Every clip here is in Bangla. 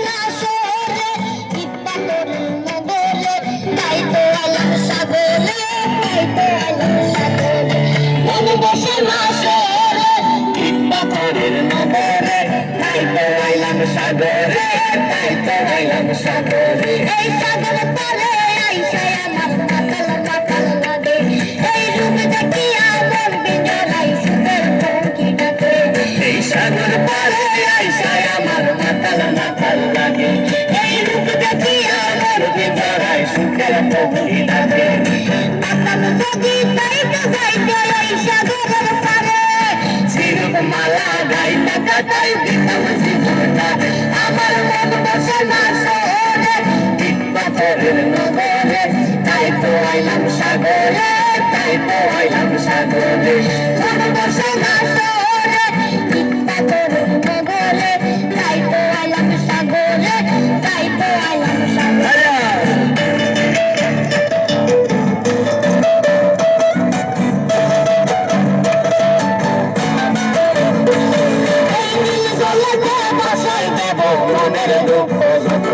না শহরে, ইটপাথরের নগরে, তাই তো আইলাম সাগরে, তাই তো আইলাম সাগরে। মন বসে না শহরে, ইটপাথরের নগরে, তাই তো আইলাম সাগরে, তাই তো আইলাম সাগরে। এই সাগর পারে আইসায় আমার মাতাল মাতাল লাগে, এই রূপ দেখিয়া মন বিজড়াই সুখের পঙ্কি ডাকে। এই সাগর পারে আইসায় আমার মাতাল মাতাল লাগে, এই রূপ দেখিয়া মন বিজড়ায় সুখের পঙ্কি ডাকে। মাতাল যদি যাইতে যাইতে এই সাগরের পারে, ঝিনুক মালা গাইতা কাটাই দিতাম জীবনটা, আমার মন বসে না শহরে, ইটপাথরের নগরে, তাই তো আইলাম সাগরে, তাই তো আইলাম সাগরে। মন বসে না শহরে, ইটপাথরের নগরে, তাই তো আইলাম সাগরে, তাই তো আইলাম সাগরে। এই নীল জলেতে ভাসাই দেব মনের দুঃখ যত,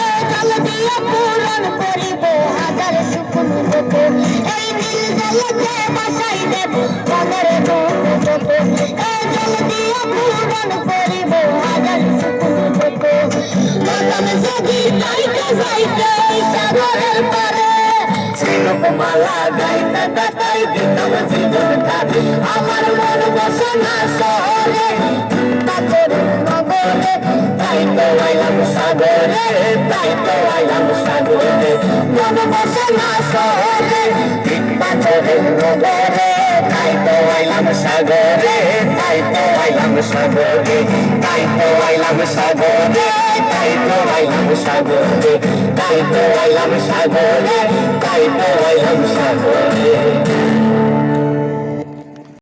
এই জল দিয়ে পূরণ করিব হাজার সুকুন যত। এই নীল জলেতে ভাসাই দেব মনের দুঃখ যত, এই জল দিয়ে পূরণ করিব হাজার সুকুন যত। মতন যদি যাইতে যাইতে এই সাগরের পারে, ঝিনুক মালা গাইতা কাটাই দিতাম জীবনটা, আমার মন বসে না শহরে, পাথরের নগরে, তাই তো আইলাম সাগরে, তাই তো আইলাম সাগরে। মন বসে না শহরে, ইটপাথরের নগরে, তাই তো আইলাম সাগরে, তাই তো আইলাম সাগরে, তাই তো আইলাম সাগরে, তাই তো আইলাম সাগরে, তাই তো আইলাম সাগরে, তাই তো আইলাম সাগরে।